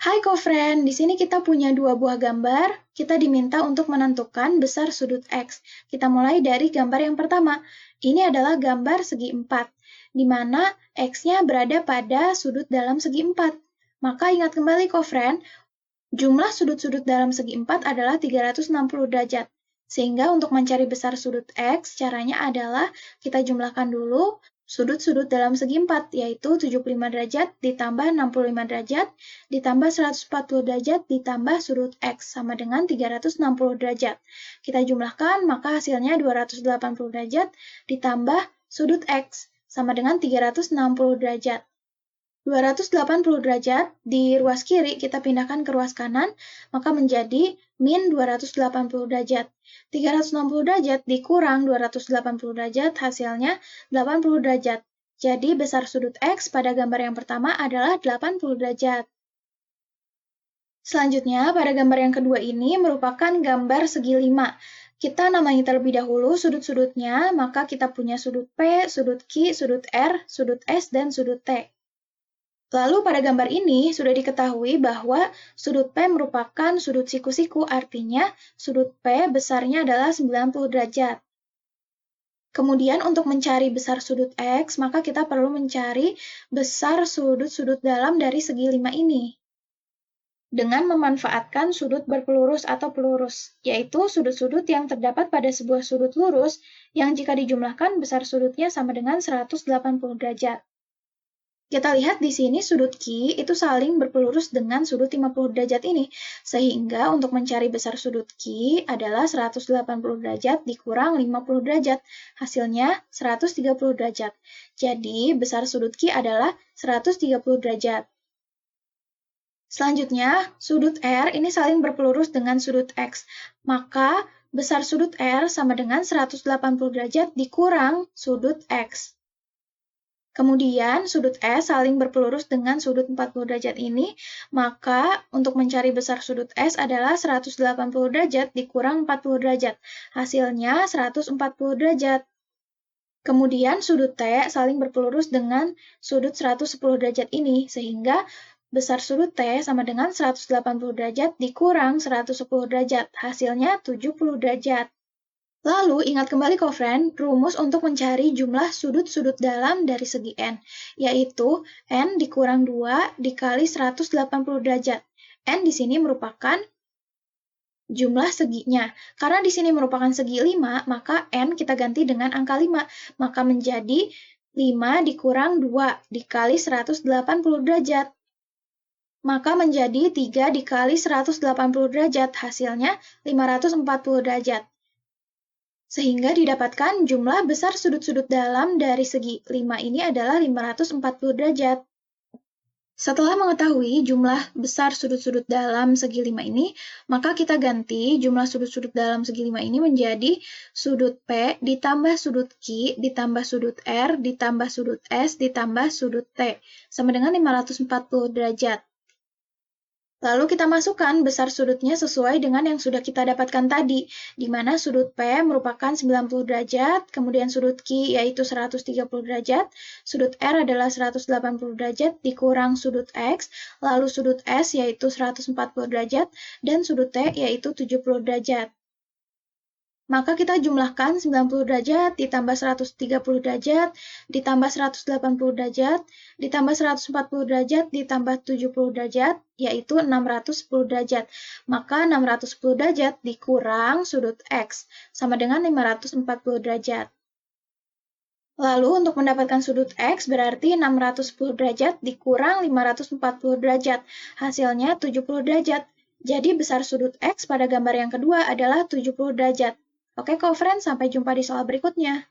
Hai co-friend, di sini kita punya dua buah gambar. Kita diminta untuk menentukan besar sudut X. Kita mulai dari gambar yang pertama. Ini adalah gambar segi 4, di mana X-nya berada pada sudut dalam segi 4. Maka ingat kembali co-friend, jumlah sudut-sudut dalam segi 4 adalah 360 derajat. Sehingga untuk mencari besar sudut X, caranya adalah kita jumlahkan dulu sudut-sudut dalam segi 4, yaitu 75 derajat ditambah 65 derajat, ditambah 140 derajat, ditambah sudut X, sama dengan 360 derajat. Kita jumlahkan, maka hasilnya 280 derajat, ditambah sudut X, sama dengan 360 derajat. 280 derajat, di ruas kiri kita pindahkan ke ruas kanan, maka menjadi min 280 derajat. 360 derajat dikurang 280 derajat, hasilnya 80 derajat. Jadi besar sudut X pada gambar yang pertama adalah 80 derajat. Selanjutnya, pada gambar yang kedua ini merupakan gambar segi 5. Kita namai terlebih dahulu sudut-sudutnya, maka kita punya sudut P, sudut Q, sudut R, sudut S, dan sudut T. Lalu pada gambar ini sudah diketahui bahwa sudut P merupakan sudut siku-siku, artinya sudut P besarnya adalah 90 derajat. Kemudian untuk mencari besar sudut X, maka kita perlu mencari besar sudut-sudut dalam dari segi 5 ini. Dengan memanfaatkan sudut berpelurus atau pelurus, yaitu sudut-sudut yang terdapat pada sebuah sudut lurus yang jika dijumlahkan besar sudutnya sama dengan 180 derajat. Kita lihat di sini sudut Q itu saling berpelurus dengan sudut 50 derajat ini, sehingga untuk mencari besar sudut Q adalah 180 derajat dikurang 50 derajat, hasilnya 130 derajat. Jadi, besar sudut Q adalah 130 derajat. Selanjutnya, sudut R ini saling berpelurus dengan sudut X, maka besar sudut R sama dengan 180 derajat dikurang sudut X. Kemudian, sudut S saling berpelurus dengan sudut 40 derajat ini, maka untuk mencari besar sudut S adalah 180 derajat dikurang 40 derajat. Hasilnya 140 derajat. Kemudian, sudut T saling berpelurus dengan sudut 110 derajat ini, sehingga besar sudut T sama dengan 180 derajat dikurang 110 derajat. Hasilnya 70 derajat. Lalu, ingat kembali co-friend, rumus untuk mencari jumlah sudut-sudut dalam dari segi N, yaitu N dikurang 2 dikali 180 derajat. N di sini merupakan jumlah seginya. Karena di sini merupakan segi 5, maka N kita ganti dengan angka 5, maka menjadi 5 dikurang 2 dikali 180 derajat. Maka menjadi 3 dikali 180 derajat, hasilnya 540 derajat. Sehingga didapatkan jumlah besar sudut-sudut dalam dari segi 5 ini adalah 540 derajat. Setelah mengetahui jumlah besar sudut-sudut dalam segi 5 ini, maka kita ganti jumlah sudut-sudut dalam segi 5 ini menjadi sudut P ditambah sudut Q ditambah sudut R ditambah sudut S ditambah sudut T, sama dengan 540 derajat. Lalu kita masukkan besar sudutnya sesuai dengan yang sudah kita dapatkan tadi, di mana sudut P merupakan 90 derajat, kemudian sudut Q yaitu 130 derajat, sudut R adalah 180 derajat dikurang sudut X, lalu sudut S yaitu 140 derajat, dan sudut T yaitu 70 derajat. Maka kita jumlahkan 90 derajat ditambah 130 derajat, ditambah 180 derajat, ditambah 140 derajat, ditambah 70 derajat, yaitu 610 derajat. Maka 610 derajat dikurang sudut X, sama dengan 540 derajat. Lalu untuk mendapatkan sudut X berarti 610 derajat dikurang 540 derajat, hasilnya 70 derajat. Jadi besar sudut X pada gambar yang kedua adalah 70 derajat. Oke, co-friend, sampai jumpa di soal berikutnya.